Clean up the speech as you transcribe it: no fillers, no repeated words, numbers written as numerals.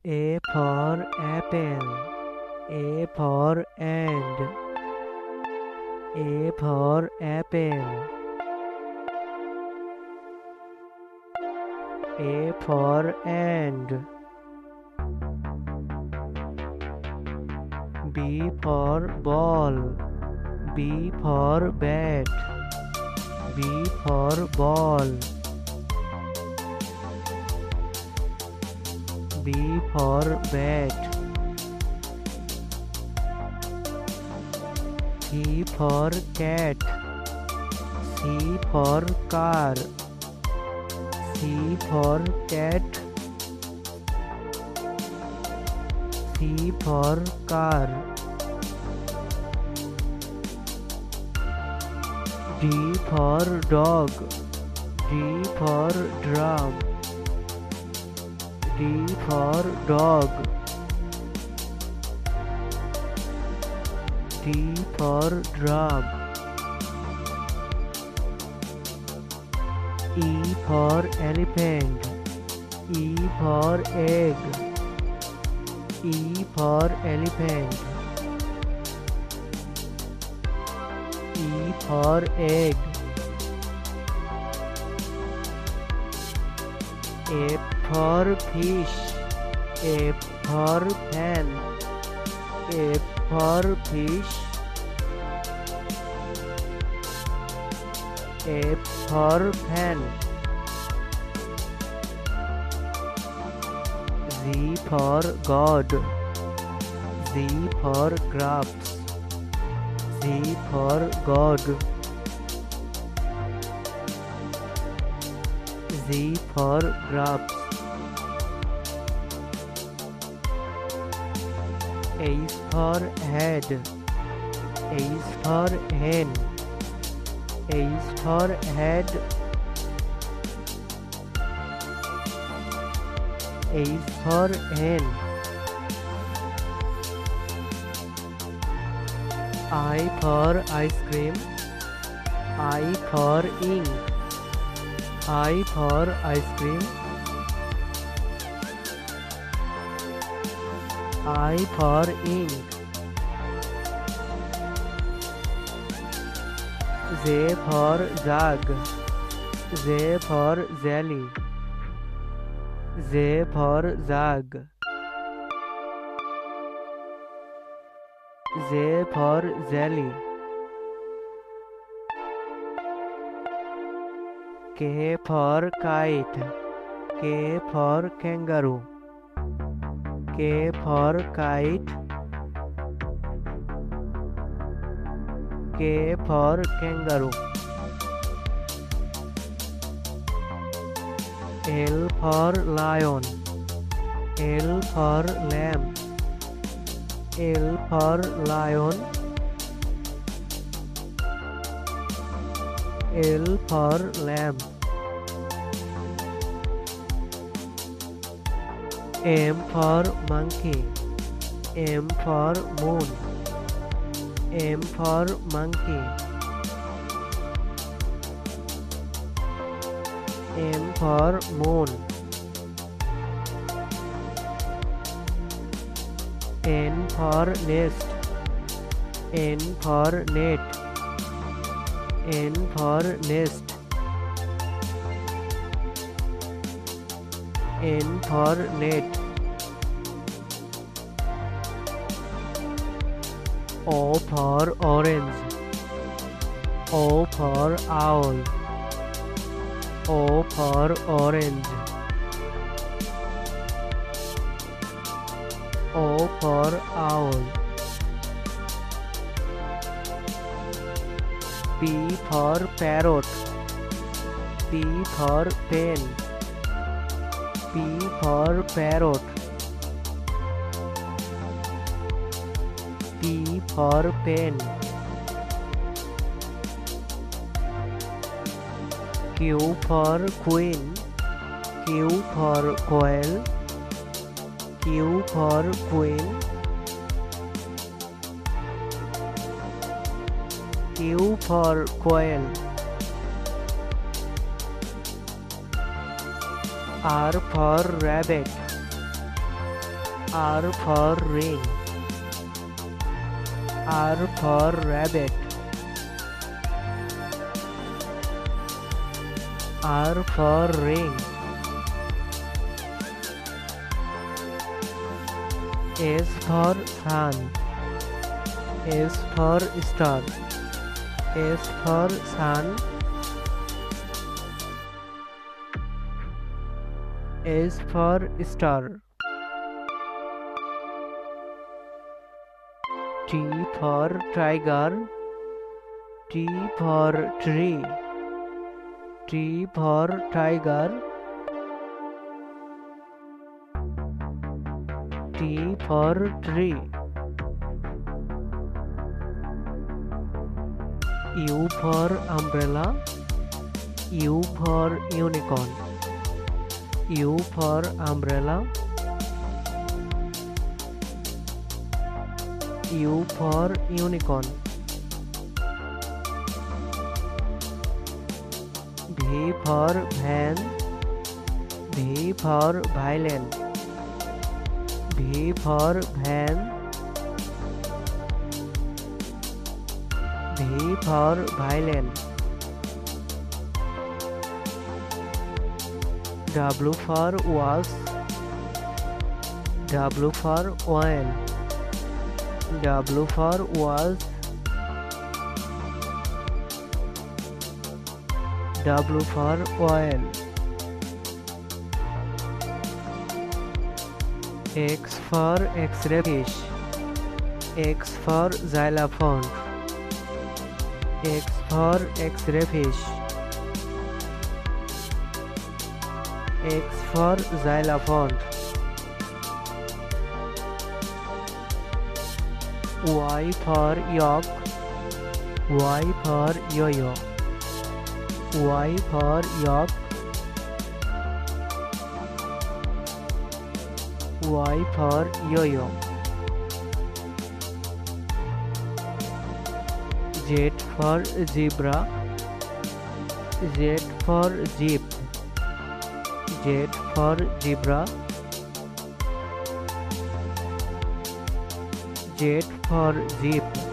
A for apple. A for and. A for apple. A for and. B for ball. B for bat. B for ball. B for bat. C for cat. C for car. C for cat. C for car. D for dog. D for dog. D for dog. D for dog. E for elephant. E for egg. E for elephant. E for egg. F for fish. F for fan. F for fish. F for fan. Z for God. Z for grapes. Z for God. Z for grapes. H for head. H for hen. H for head. H for hen. I for ice cream. I for ink. I for ice cream. I for ink. Z for jug. Z for jelly. Z for jug. Z for jelly. K for kite. K for kangaroo. K for kite. K for kangaroo. L for lion. L for lamb. L for lion. L for lamb. M for monkey. M for moon. M for monkey. M for moon. N for nest. N for net. N for nest. N for net. O for orange. O for owl. O for orange. O for owl. P for parrot. P for pen. P for parrot. P for pen. Q for queen. Q for quail. Q for queen. Q for quail. R for rabbit. R for ring. R for rabbit. R for ring. S for sun. S for star. S for sun. S for star. T for tiger. T for tree. T for tiger. T for tree. U for umbrella. U for unicorn. U for umbrella. U for unicorn. V for van. V for violin. V for van. V for violin. W for was. W for oil. W for was. W for oil. X for X-ray fish. X for xylophone. X for X-ray fish. X for xylophone. Y for yak. Y for yo-yo. Y for yak. Y for yo-yo. Z for zebra. Z for jeep. Z for zebra. Z for jeep.